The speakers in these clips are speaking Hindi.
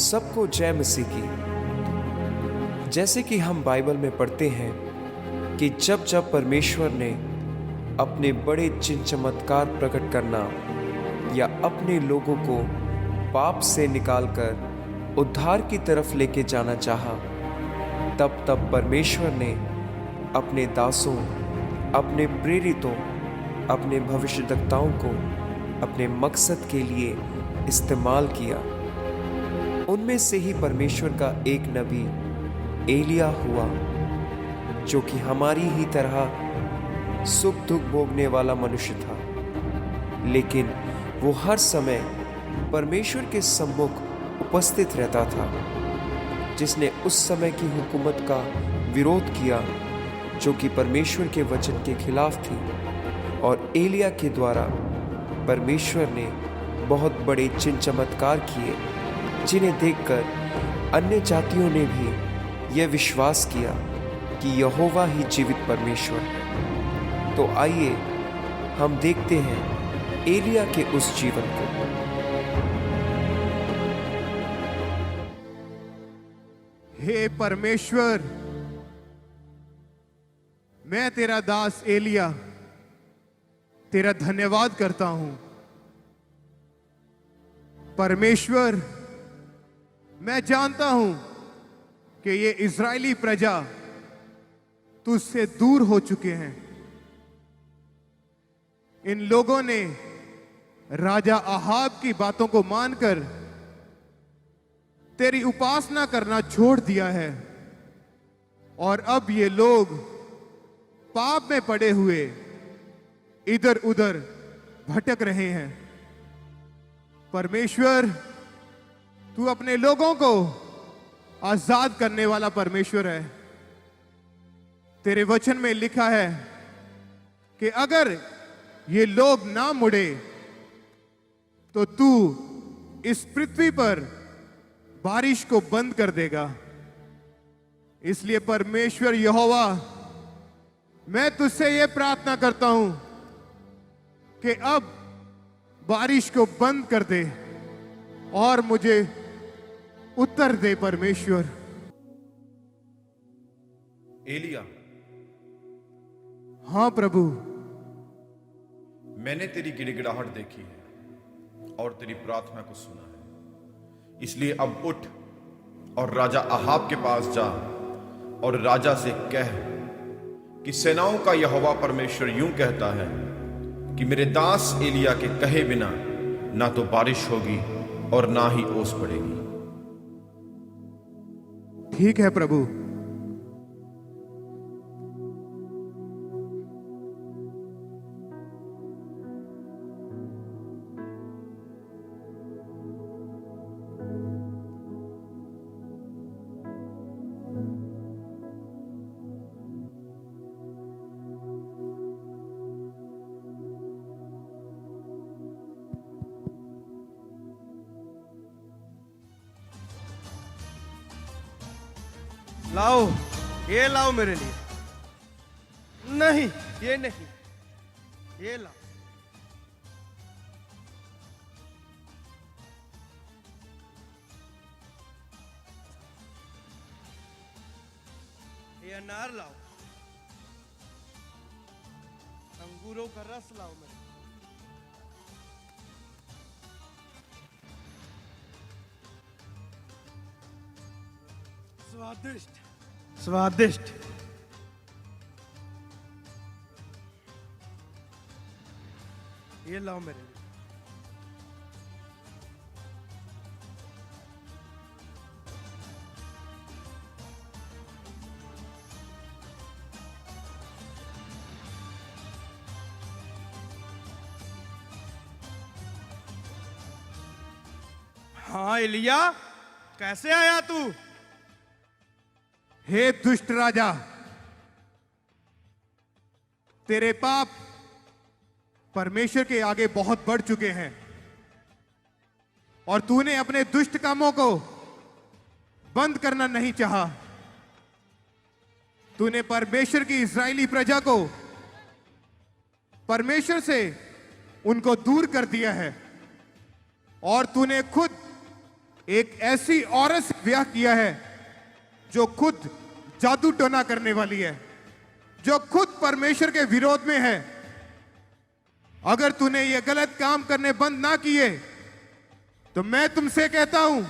सबको जय मसीह की। जैसे कि हम बाइबल में पढ़ते हैं कि जब जब परमेश्वर ने अपने बड़े चिन्ह चमत्कार प्रकट करना या अपने लोगों को पाप से निकालकर उद्धार की तरफ लेके जाना चाहा, तब तब परमेश्वर ने अपने दासों, अपने प्रेरितों, अपने भविष्यद्वक्ताओं को अपने मकसद के लिए इस्तेमाल किया। उनमें से ही परमेश्वर का एक नबी एलिया हुआ, जो कि हमारी ही तरह सुख दुख भोगने वाला मनुष्य था, लेकिन वो हर समय परमेश्वर के सम्मुख उपस्थित रहता था, जिसने उस समय की हुकूमत का विरोध किया जो कि परमेश्वर के वचन के खिलाफ थी। और एलिया के द्वारा परमेश्वर ने बहुत बड़े चिन्ह चमत्कार किए, जिन्हें देखकर अन्य जातियों ने भी यह विश्वास किया कि यहोवा ही जीवित परमेश्वर है। तो आइए हम देखते हैं एलिया के उस जीवन को। हे परमेश्वर, मैं तेरा दास एलिया तेरा धन्यवाद करता हूं। परमेश्वर, मैं जानता हूं कि ये इज़राइली प्रजा तुझसे दूर हो चुके हैं। इन लोगों ने राजा अहाब की बातों को मानकर तेरी उपासना करना छोड़ दिया है, और अब ये लोग पाप में पड़े हुए इधर उधर भटक रहे हैं। परमेश्वर, तू अपने लोगों को आजाद करने वाला परमेश्वर है। तेरे वचन में लिखा है कि अगर ये लोग ना मुड़े तो तू इस पृथ्वी पर बारिश को बंद कर देगा। इसलिए परमेश्वर यहोवा, मैं तुझसे यह प्रार्थना करता हूं कि अब बारिश को बंद कर दे और मुझे उत्तर दे। परमेश्वर। एलिया, हां प्रभु। मैंने तेरी गिड़गिड़ाहट देखी है और तेरी प्रार्थना को सुना है। इसलिए अब उठ और राजा अहाब के पास जा और राजा से कह कि सेनाओं का यहोवा परमेश्वर यूं कहता है कि मेरे दास एलिया के कहे बिना ना तो बारिश होगी और ना ही ओस पड़ेगी। ठीक है प्रभु। लाओ, ये लाओ मेरे लिए। नहीं, ये नहीं, ये लाओ। ये अनार लाओ। अंगूरों का रस लाओ मेरे। स्वादिष्ट स्वादिष्ट। ये लाओ मेरे लिए। हाँ एलिया, कैसे आया तू? हे दुष्ट राजा, तेरे पाप परमेश्वर के आगे बहुत बढ़ चुके हैं और तूने अपने दुष्ट कामों को बंद करना नहीं चाहा। तूने परमेश्वर की इज़राइली प्रजा को परमेश्वर से उनको दूर कर दिया है और तूने खुद एक ऐसी औरत से ब्याह किया है जो खुद जादू टोना करने वाली है, जो खुद परमेश्वर के विरोध में है। अगर तूने ये गलत काम करने बंद ना किए तो मैं तुमसे कहता हूं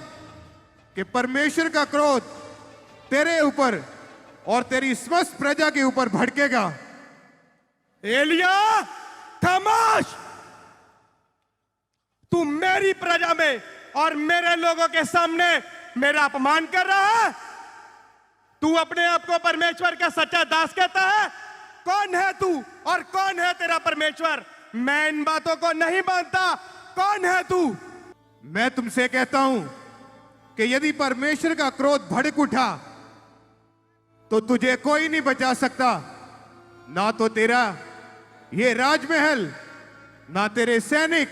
कि परमेश्वर का क्रोध तेरे ऊपर और तेरी समस्त प्रजा के ऊपर भड़केगा। एलिया, खामोश! तू मेरी प्रजा में और मेरे लोगों के सामने मेरा अपमान कर रहा है। तू अपने आप को परमेश्वर का सच्चा दास कहता है। कौन है तू और कौन है तेरा परमेश्वर? मैं इन बातों को नहीं मानता। कौन है तू? मैं तुमसे कहता हूं कि यदि परमेश्वर का क्रोध भड़क उठा तो तुझे कोई नहीं बचा सकता। ना तो तेरा ये राजमहल, ना तेरे सैनिक,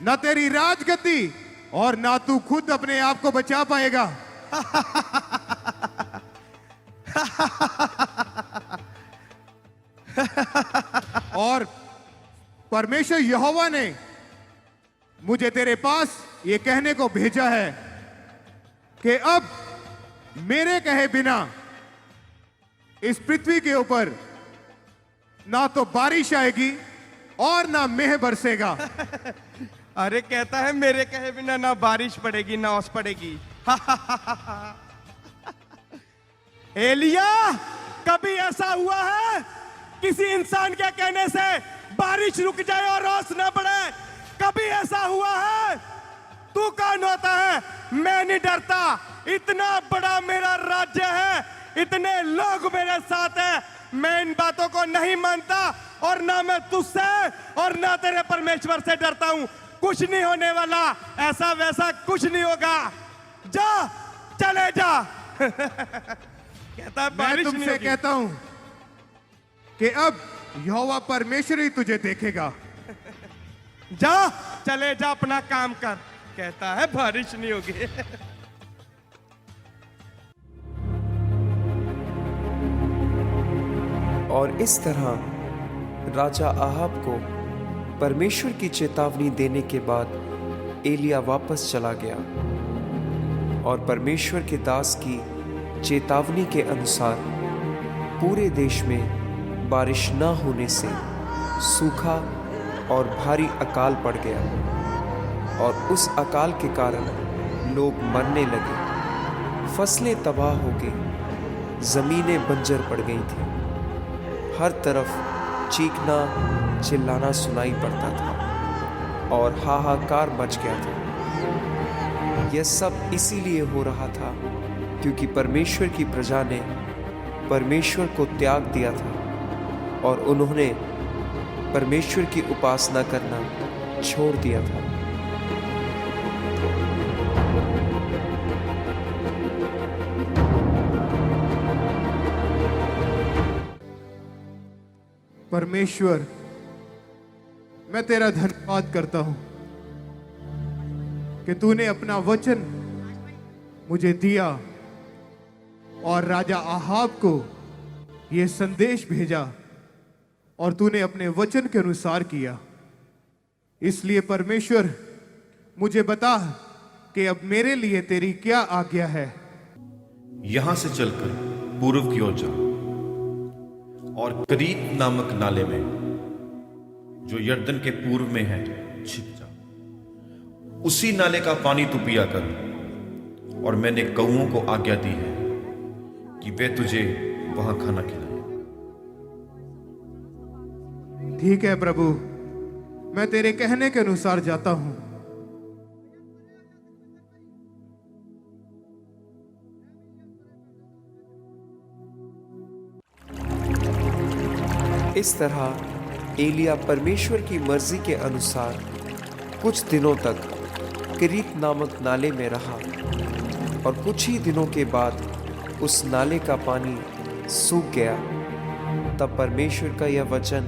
ना तेरी राजगद्दी, और ना तू खुद अपने आप को बचा पाएगा। और परमेश्वर यहोवा ने मुझे तेरे पास ये कहने को भेजा है कि अब मेरे कहे बिना इस पृथ्वी के ऊपर ना तो बारिश आएगी और ना मेह बरसेगा। अरे कहता है मेरे कहे बिना ना बारिश पड़ेगी ना ओस पड़ेगी। एलिया, कभी ऐसा हुआ है किसी इंसान के कहने से बारिश रुक जाए और ओस ना पड़े? कभी ऐसा हुआ है? तू कौन होता है? मैं नहीं डरता। इतना बड़ा मेरा राज्य है, इतने लोग मेरे साथ हैं। मैं इन बातों को नहीं मानता और ना मैं तुझसे और ना तेरे परमेश्वर से डरता हूं। कुछ नहीं होने वाला, ऐसा वैसा कुछ नहीं होगा। जा, चले जा। कहता है मैं बारिश नहीं तुमसे होगी। कहता हूं कि अब यहोवा परमेश्वर ही तुझे देखेगा। जा, चले जा, अपना काम कर। कहता है बारिश नहीं होगी। और इस तरह राजा आहाब को परमेश्वर की चेतावनी देने के बाद एलिया वापस चला गया और परमेश्वर के दास की चेतावनी के अनुसार पूरे देश में बारिश न होने से सूखा और भारी अकाल पड़ गया और उस अकाल के कारण लोग मरने लगे, फसलें तबाह हो गई, ज़मीनें बंजर पड़ गई थी। हर तरफ चीखना चिल्लाना सुनाई पड़ता था और हाहाकार मच गया था। यह सब इसीलिए हो रहा था क्योंकि परमेश्वर की प्रजा ने परमेश्वर को त्याग दिया था और उन्होंने परमेश्वर की उपासना करना छोड़ दिया था। परमेश्वर, मैं तेरा धन्यवाद करता हूं कि तूने अपना वचन मुझे दिया और राजा आहाब को यह संदेश भेजा और तूने अपने वचन के अनुसार किया। इसलिए परमेश्वर, मुझे बता कि अब मेरे लिए तेरी क्या आज्ञा है। यहां से चलकर पूर्व की ओर जा और करीत नामक नाले में जो यर्दन के पूर्व में है छिप जा। उसी नाले का पानी तू पिया कर और मैंने कौओं को आज्ञा दी है कि वे तुझे वहां खाना खिलाएं। ठीक है प्रभु, मैं तेरे कहने के अनुसार जाता हूं। इस तरह एलिया परमेश्वर की मर्जी के अनुसार कुछ दिनों तक करीत नामक नाले में रहा और कुछ ही दिनों के बाद उस नाले का पानी सूख गया। तब परमेश्वर का यह वचन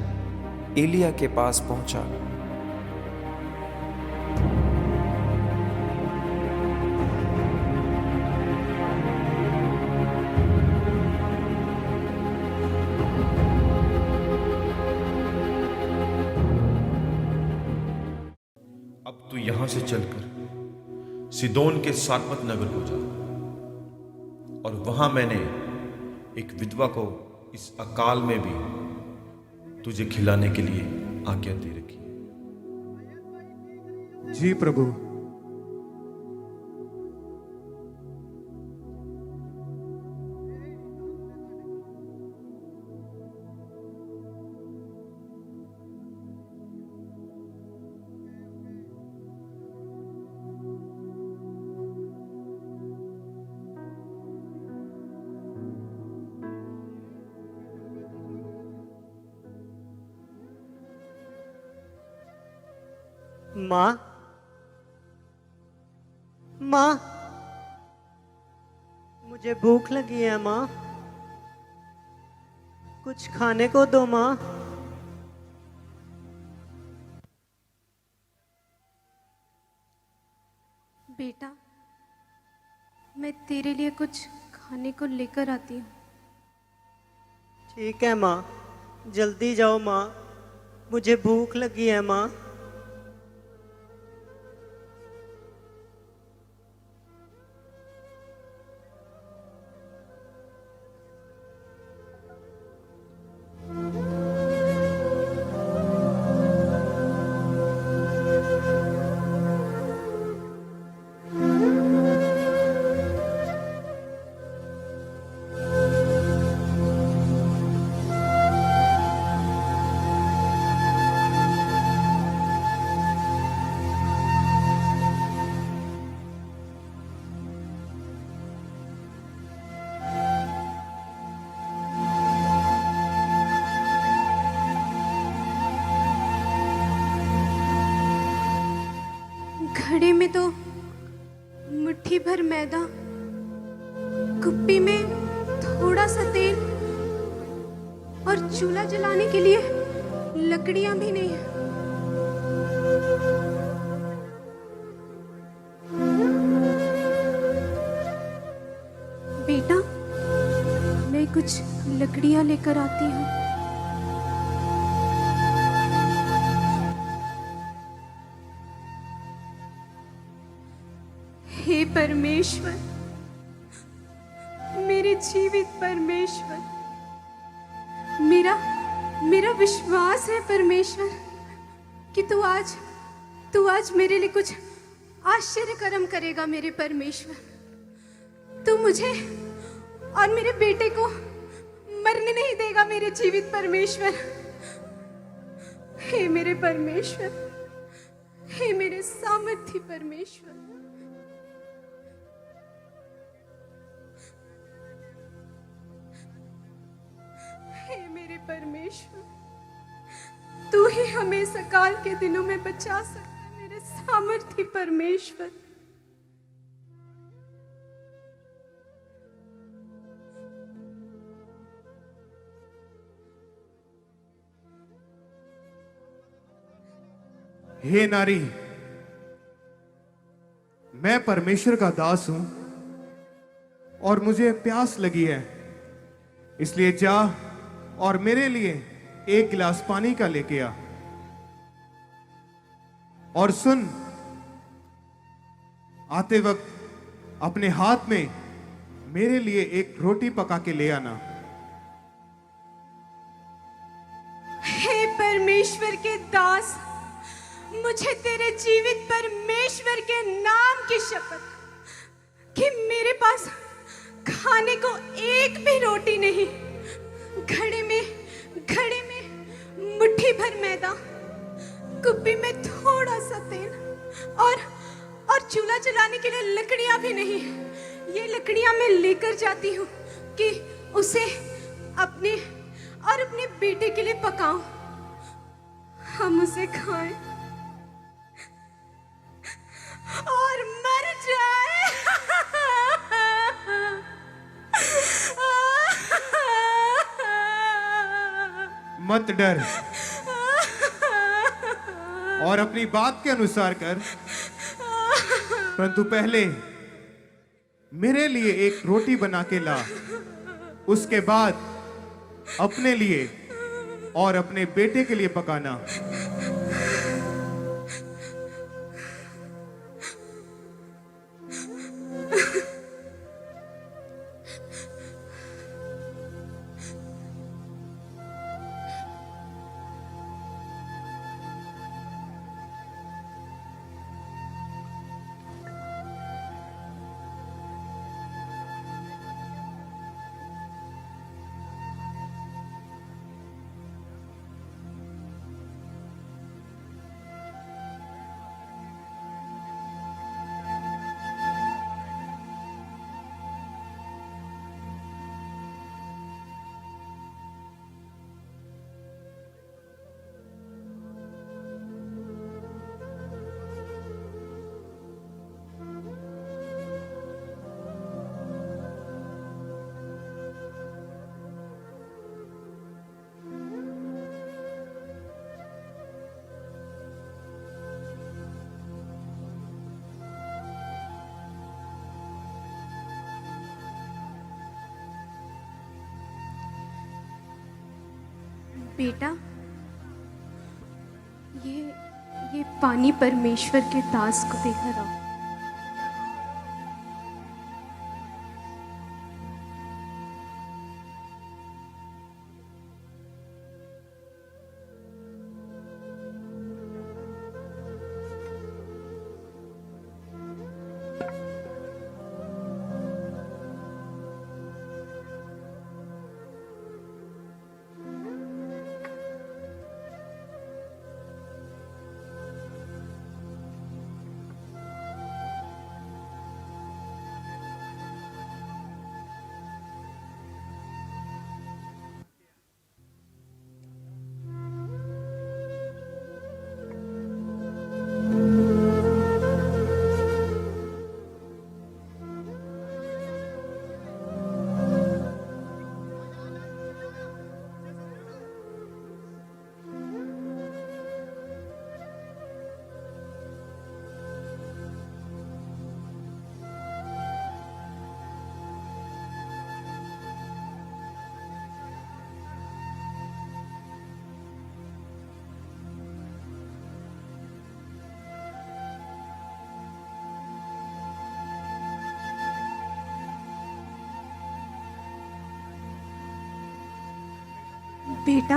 एलिया के पास पहुंचा। अब तू यहां से चलकर सिदोन के सारपत नगर को जा, और वहां मैंने एक विधवा को इस अकाल में भी तुझे खिलाने के लिए आज्ञा दे रखी है। जी प्रभु। माँ, माँ, मुझे भूख लगी है माँ, कुछ खाने को दो माँ। बेटा, मैं तेरे लिए कुछ खाने को लेकर आती हूँ। ठीक है माँ, जल्दी जाओ माँ, मुझे भूख लगी है माँ। घड़े में तो मुट्ठी भर मैदा, कुप्पी में थोड़ा सा तेल और चूल्हा जलाने के लिए लकड़ियां भी नहीं है। बेटा, मैं कुछ लकड़ियां लेकर आती हूँ। हे परमेश्वर, मेरे जीवित परमेश्वर, मेरा विश्वास है परमेश्वर कि तू आज मेरे लिए कुछ आश्चर्य कर्म करेगा। मेरे परमेश्वर, तू मुझे और मेरे बेटे को मरने नहीं देगा। मेरे जीवित परमेश्वर, हे मेरे परमेश्वर, हे मेरे सामर्थी परमेश्वर, हे मेरे परमेश्वर, तू ही हमें सकाल के दिनों में बचा सकता है। मेरे सामर्थी परमेश्वर, हे नारी, मैं परमेश्वर का दास हूं और मुझे प्यास लगी है, इसलिए जा और मेरे लिए एक गिलास पानी का लेके आ। और सुन, आते वक्त अपने हाथ में मेरे लिए एक रोटी पका के ले आना। हे परमेश्वर के दास, मुझे तेरे जीवित परमेश्वर के नाम की शपथ कि मेरे पास खाने को एक भी रोटी नहीं, घड़े में मुट्ठी भर मैदा, कुप्पी में थोड़ा सा तेल और चूल्हा जलाने के लिए लकड़ियां भी नहीं। ये लकड़ियां मैं लेकर जाती हूँ कि उसे अपने और अपने बेटे के लिए पकाऊं, हम उसे खाएं और मर जाए। मत डर और अपनी बात के अनुसार कर, परंतु पहले मेरे लिए एक रोटी बना के ला। उसके बाद अपने लिए और अपने बेटे के लिए पकाना। बेटा, ये पानी परमेश्वर के दास को देकर आओ। बेटा,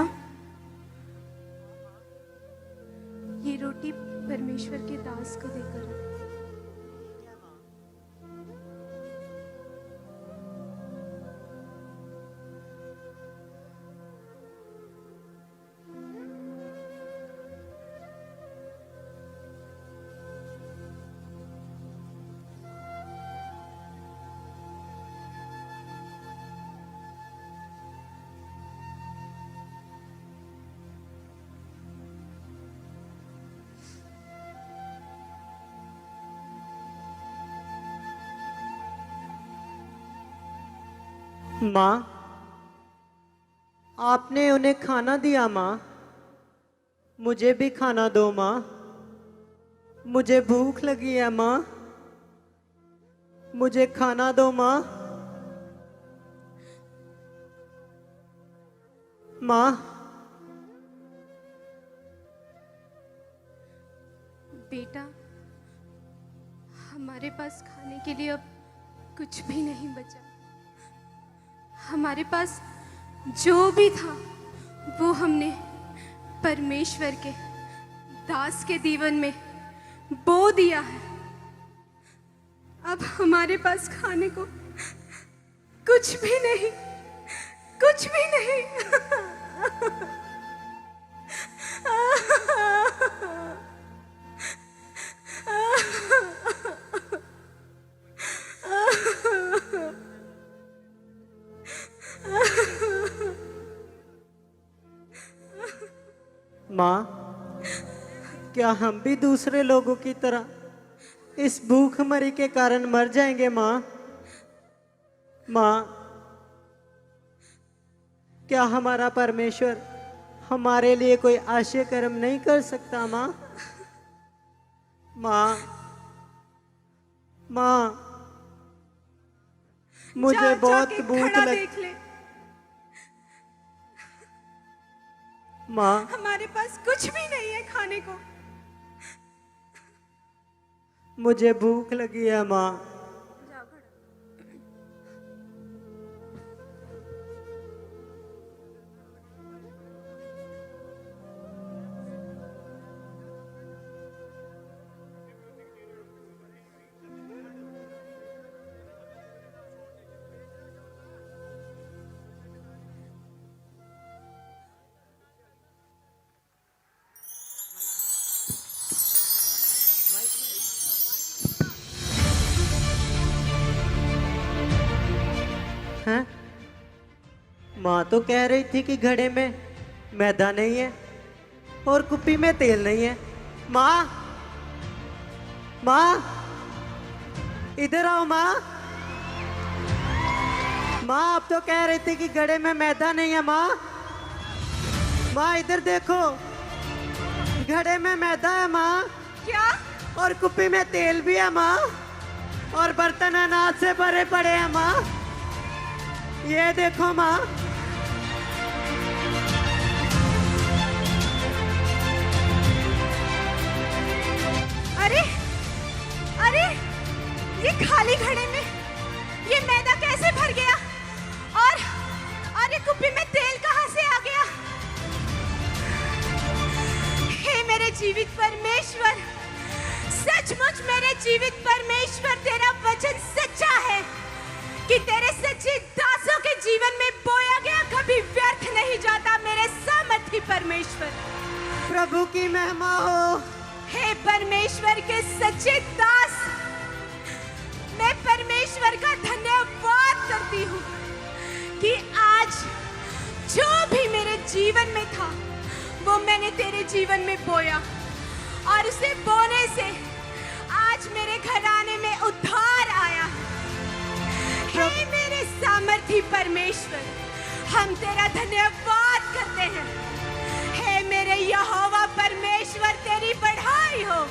ये रोटी परमेश्वर के दास को देकर आओ। माँ, आपने उन्हें खाना दिया माँ, मुझे भी खाना दो माँ, मुझे भूख लगी है माँ, मुझे खाना दो माँ। माँ, बेटा, हमारे पास खाने के लिए अब कुछ भी नहीं बचा। हमारे पास जो भी था वो हमने परमेश्वर के दास के दीवन में बो दिया है। अब हमारे पास खाने को कुछ भी नहीं, कुछ भी नहीं। माँ, क्या हम भी दूसरे लोगों की तरह इस भूखमरी के कारण मर जाएंगे माँ? माँ, क्या हमारा परमेश्वर हमारे लिए कोई आश्चर्य कर्म नहीं कर सकता माँ? माँ, माँ, मुझे बहुत भूख लग। माँ, हमारे पास कुछ भी नहीं है खाने को। मुझे भूख लगी है माँ। हैं? माँ तो कह रही थी कि घड़े में मैदा नहीं है और कुप्पी में तेल नहीं है। माँ, माँ, इधर आओ माँ। माँ, आप तो कह रही थी कि घड़े में मैदा नहीं है माँ। माँ, इधर देखो, घड़े में मैदा है माँ। क्या? और कुप्पी में तेल भी है माँ, और बर्तन अनाज से भरे पड़े हैं माँ। ये देखो माँ। परमेश्वर, सचमुच मेरे जीवित परमेश्वर, तेरा वचन सच्चा है कि तेरे सच्चे दासों के जीवन में बोया गया कभी व्यर्थ नहीं जाता। मेरे सामर्थी परमेश्वर, प्रभु की महिमा हो। हे परमेश्वर के सच्चे दास, मैं परमेश्वर का धन्यवाद करती हूँ कि आज जो भी मेरे जीवन में था वो मैंने तेरे जीवन में बोया, और उसे बोने से आज मेरे घराने में उद्धार आया। हे मेरे सामर्थी परमेश्वर, हम तेरा धन्यवाद करते हैं। हे मेरे यहोवा परमेश्वर, तेरी बढ़ाई हो।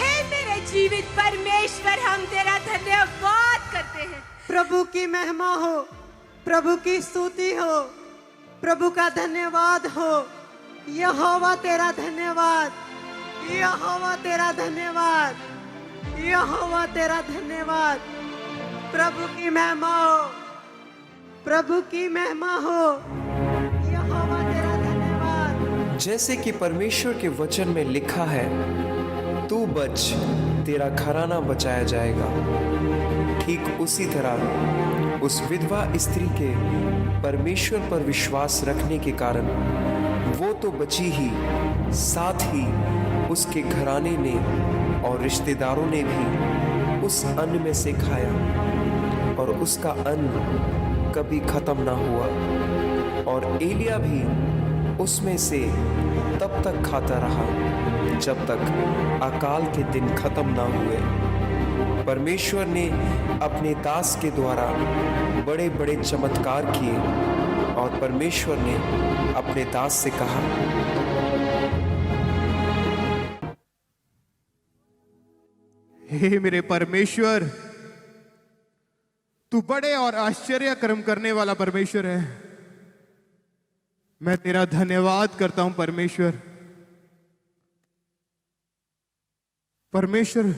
हे मेरे जीवित परमेश्वर, हम तेरा धन्यवाद करते हैं। प्रभु की महिमा हो, प्रभु की स्तुति हो, प्रभु का धन्यवाद हो। यहोवा तेरा धन्यवाद, यहोवा तेरा धन्यवाद, यहोवा तेरा धन्यवाद। प्रभु की महिमा हो, प्रभु की महिमा हो। यहोवा तेरा धन्यवाद। जैसे कि परमेश्वर के वचन में लिखा है, तू बच, तेरा घराना बचाया जाएगा। ठीक उसी तरह उस विधवा स्त्री के परमेश्वर पर विश्वास रखने के कारण वो तो बची ही, साथ ही उसके घराने ने और रिश्तेदारों ने भी उस अन्न में से खाया, और उसका अन्न कभी खत्म ना हुआ। और एलिया भी उसमें से तब तक खाता रहा जब तक अकाल के दिन खत्म ना हुए। परमेश्वर ने अपने दास के द्वारा बड़े बड़े चमत्कार किए, और परमेश्वर ने अपने दास से कहा, हे मेरे परमेश्वर, तू बड़े और आश्चर्य कर्म करने वाला परमेश्वर है। मैं तेरा धन्यवाद करता हूं परमेश्वर। परमेश्वर,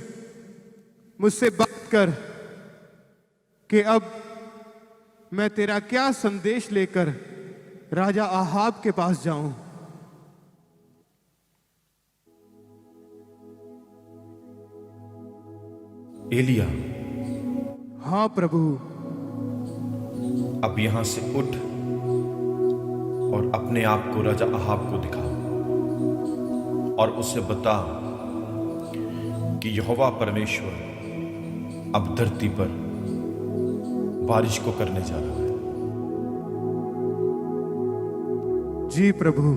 मुझसे बात कर कि अब मैं तेरा क्या संदेश लेकर राजा आहाब के पास जाऊं। एलिया, हाँ प्रभु। अब यहां से उठ और अपने आप को राजा आहाब को दिखा, और उसे बता कि यहोवा परमेश्वर अब धरती पर बारिश को करने जा रहा है। जी प्रभु।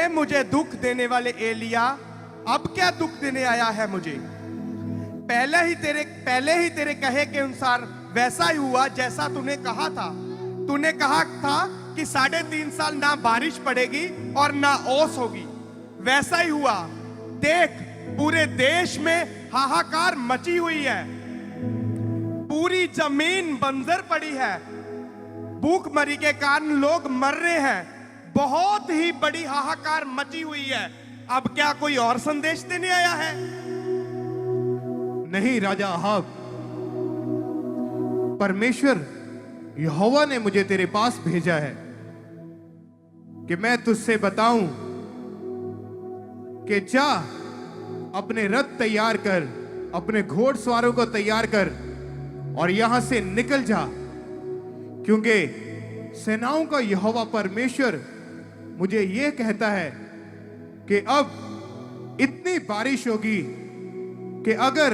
मुझे दुख देने वाले एलिया, अब क्या दुख देने आया है मुझे? पहले ही तेरे कहे के अनुसार वैसा ही हुआ जैसा तूने कहा था। तूने कहा था कि 3.5 साल ना बारिश पड़ेगी और ना ओस होगी। वैसा ही हुआ। देख, पूरे देश में हाहाकार मची हुई है। पूरी जमीन बंजर पड़ी है। भूखमरी के कारण लोग मर रहे हैं। बहुत ही बड़ी हाहाकार मची हुई है। अब क्या कोई और संदेश देने आया है? नहीं राजा आहाब, परमेश्वर यहोवा ने मुझे तेरे पास भेजा है कि मैं तुझसे बताऊं कि जा, अपने रथ तैयार कर, अपने घोड़सवारों को तैयार कर और यहां से निकल जा, क्योंकि सेनाओं का यहोवा परमेश्वर मुझे यह कहता है कि अब इतनी बारिश होगी कि अगर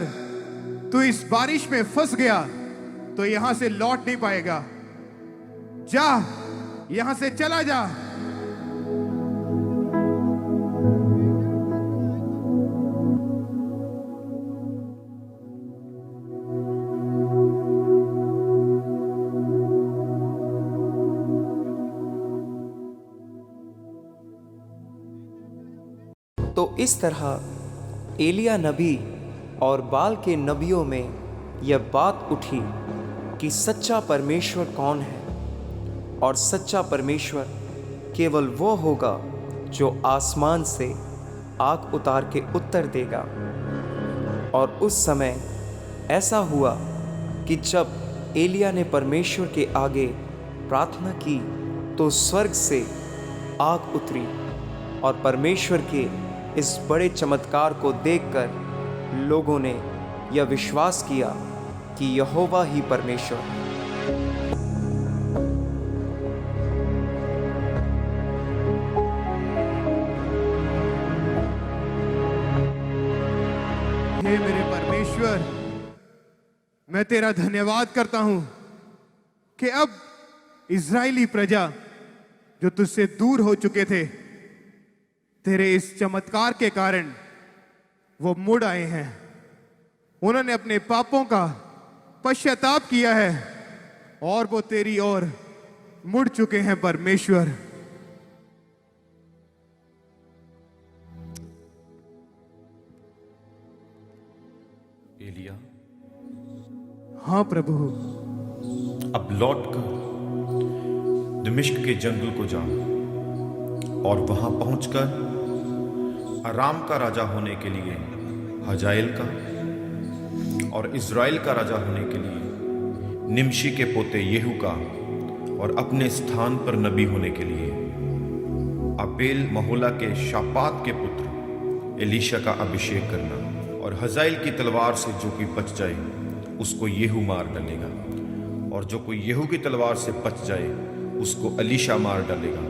तू इस बारिश में फंस गया तो यहां से लौट नहीं पाएगा। जा, यहां से चला जा। तो इस तरह एलिया नबी और बाल के नबियों में यह बात उठी कि सच्चा परमेश्वर कौन है, और सच्चा परमेश्वर केवल वो होगा जो आसमान से आग उतार के उत्तर देगा। और उस समय ऐसा हुआ कि जब एलिया ने परमेश्वर के आगे प्रार्थना की तो स्वर्ग से आग उतरी, और परमेश्वर के इस बड़े चमत्कार को देखकर लोगों ने यह विश्वास किया कि यहोवा ही परमेश्वर है। हे मेरे परमेश्वर, मैं तेरा धन्यवाद करता हूं कि अब इज़राइली प्रजा जो तुझसे दूर हो चुके थे, तेरे इस चमत्कार के कारण वो मुड़ आए हैं। उन्होंने अपने पापों का पश्चाताप किया है और वो तेरी ओर मुड़ चुके हैं परमेश्वर। एलिया, हाँ प्रभु। अब लौटकर दमिश्क के जंगल को जाओ और वहां पहुंचकर अराम का राजा होने के लिए हजाएल का और इज़राइल का राजा होने के लिए निमशी के पोते येहू का और अपने स्थान पर नबी होने के लिए अबेल महोला के शापात के पुत्र एलीशा का अभिषेक करना। और हजाएल की तलवार से जो कोई बच जाए उसको येहू मार डालेगा, और जो कोई येहू की तलवार से बच जाए उसको एलीशा मार डालेगा।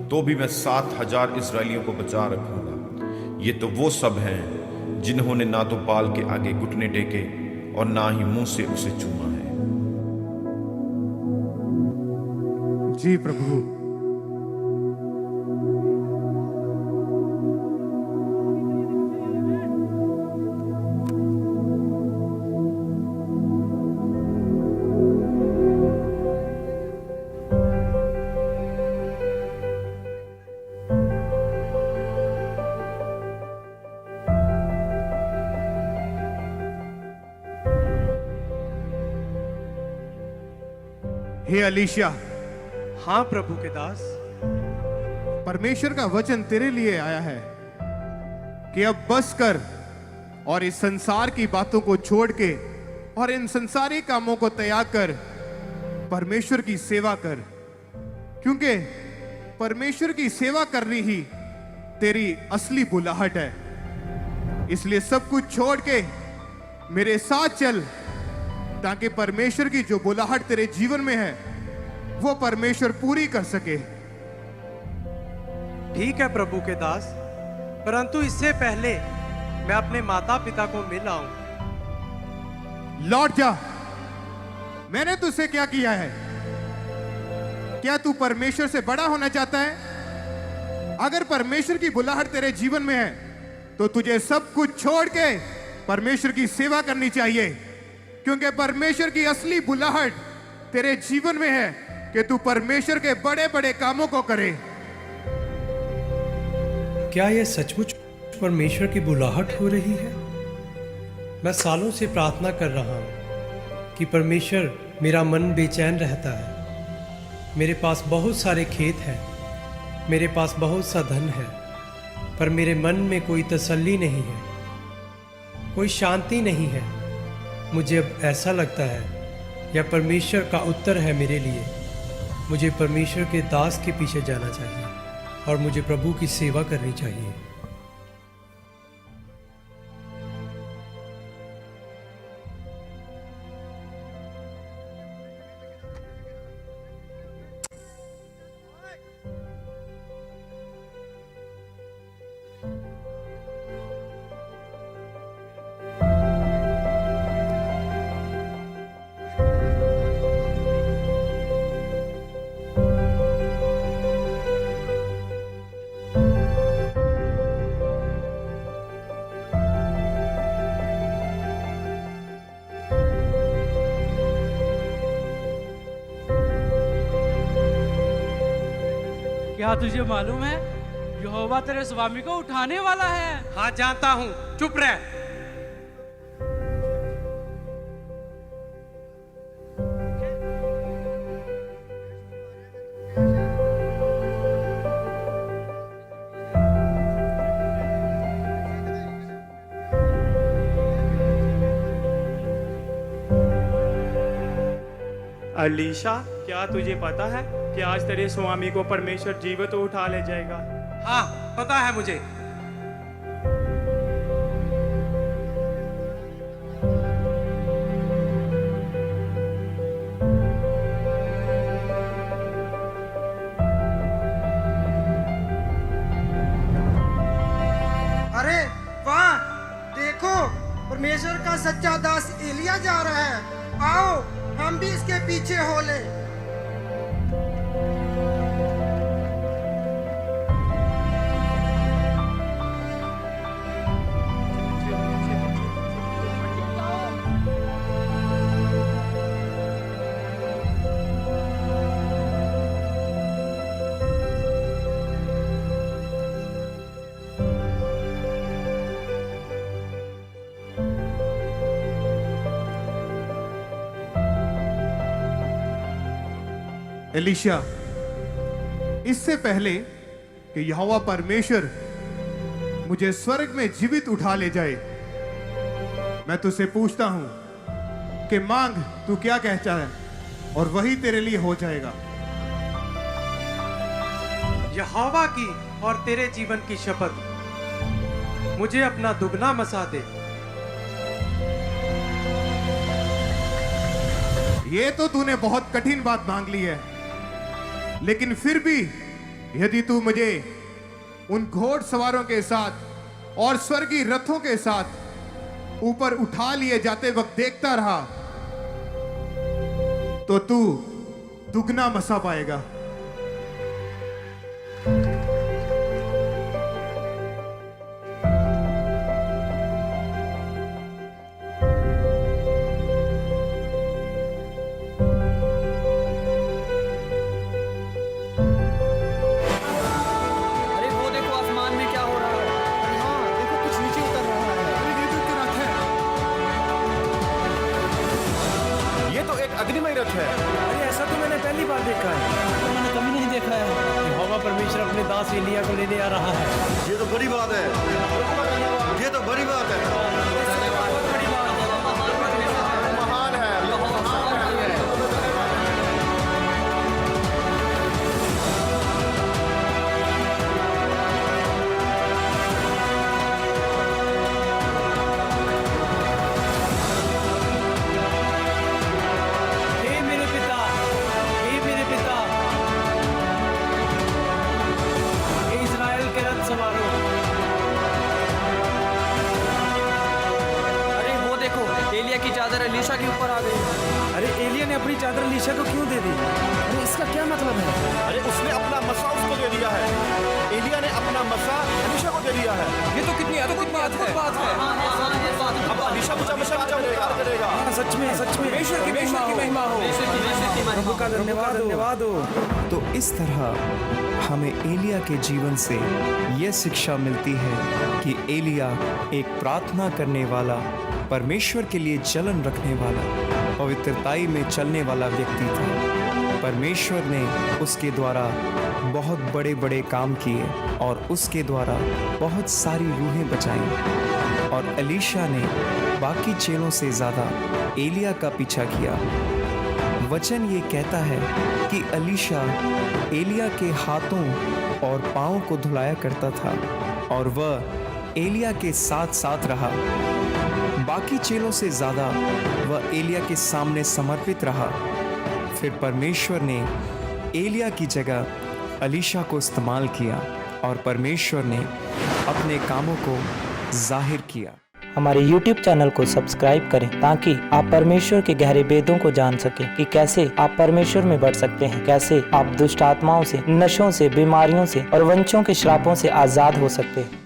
तो भी मैं 7,000 इस्राएलियों को बचा रखूंगा। ये तो वो सब हैं जिन्होंने ना तो बाल के आगे घुटने टेके और ना ही मुंह से उसे चूमा है। जी प्रभु। हे एलीशा, हाँ प्रभु के दास। परमेश्वर का वचन तेरे लिए आया है कि अब बस कर और इस संसार की बातों को छोड़ के और इन संसारी कामों को त्याग कर परमेश्वर की सेवा कर, क्योंकि परमेश्वर की सेवा करनी ही तेरी असली बुलाहट है। इसलिए सब कुछ छोड़ के मेरे साथ चल, ताकि परमेश्वर की जो बुलाहट तेरे जीवन में है वो परमेश्वर पूरी कर सके। ठीक है प्रभु के दास, परंतु इससे पहले मैं अपने माता पिता को मिल आऊं। लौट जा। मैंने तुझसे क्या किया है? क्या तू परमेश्वर से बड़ा होना चाहता है? अगर परमेश्वर की बुलाहट तेरे जीवन में है तो तुझे सब कुछ छोड़ के परमेश्वर की सेवा करनी चाहिए, क्योंकि परमेश्वर की असली बुलाहट तेरे जीवन में है कि तू परमेश्वर के बड़े बड़े कामों को करे। क्या यह सचमुच परमेश्वर की बुलाहट हो रही है? मैं सालों से प्रार्थना कर रहा हूँ कि परमेश्वर, मेरा मन बेचैन रहता है। मेरे पास बहुत सारे खेत हैं, मेरे पास बहुत सा धन है, पर मेरे मन में कोई तसल्ली नहीं है, कोई शांति नहीं है। मुझे अब ऐसा लगता है यह परमेश्वर का उत्तर है मेरे लिए। मुझे परमेश्वर के दास के पीछे जाना चाहिए और मुझे प्रभु की सेवा करनी चाहिए। क्या तुझे मालूम है यहोवा तेरे स्वामी को उठाने वाला है। हाँ जानता हूँ, चुप रह। अलीशा, क्या तुझे पता है कि आज तेरे स्वामी को परमेश्वर जीवित उठा ले जाएगा? हाँ पता है मुझे। अरे वाह, देखो परमेश्वर का सच्चा दास एलिया जा रहा है। आओ हम भी इसके पीछे हो ले। एलीशा, इससे पहले कि यहोवा परमेश्वर मुझे स्वर्ग में जीवित उठा ले जाए, मैं तुझसे पूछता हूं कि मांग तू क्या कहता है और वही तेरे लिए हो जाएगा। यहोवा की और तेरे जीवन की शपथ, मुझे अपना दुगना मसा दे। ये तो तूने बहुत कठिन बात मांग ली है, लेकिन फिर भी यदि तू मुझे उन घोड़सवारों के साथ और स्वर्गीय रथों के साथ ऊपर उठा लिए जाते वक्त देखता रहा तो तू दुगना मसा पाएगा। अग्निमय रथ है। अरे ऐसा तो मैंने पहली बार देखा है। मैंने कभी नहीं देखा है। यहोवा परमेश्वर अपने दास एलिया को लेने आ रहा है। ये तो बड़ी बात है, ये तो बड़ी बात है। महान है। की चादर एलीशा के ऊपर आ गई। अरे एलिया ने अपनी चादर एलीशा को क्यों दे दी? अरे इसका क्या मतलब है? अरे उसने अपना मसा उसको दे दिया है। एलिया ने अपना मसा एलीशा को दे दिया है। ये तो कितनी अद्भुत बात है। अब एलीशा मुझे मसा करेगा। सच में परमेश्वर की महिमा हो। प्रभु का धन्यवाद हो। तो इस तरह हमें एलिया के जीवन से यह शिक्षा मिलती है कि एलिया एक प्रार्थना करने वाला, परमेश्वर के लिए जलन रखने वाला, पवित्रताई में चलने वाला व्यक्ति था। परमेश्वर ने उसके द्वारा बहुत बड़े बड़े काम किए और उसके द्वारा बहुत सारी रूहें बचाईं। और एलीशा ने बाकी चेलों से ज़्यादा एलिया का पीछा किया। वचन ये कहता है कि एलीशा एलिया के हाथों और पाँव को धुलाया करता था और वह एलिया के साथ साथ रहा। बाकी चेलों से ज़्यादा वह एलिया के सामने समर्पित रहा। फिर परमेश्वर ने एलिया की जगह एलीशा को इस्तेमाल किया और परमेश्वर ने अपने कामों को जाहिर किया। हमारे YouTube चैनल को सब्सक्राइब करें ताकि आप परमेश्वर के गहरे वेदों को जान सकें कि कैसे आप परमेश्वर में बढ़ सकते हैं, कैसे आप दुष्ट आत्माओं से, नशों से, बीमारियों से और वंशों के श्रापों से आज़ाद हो सकते हैं।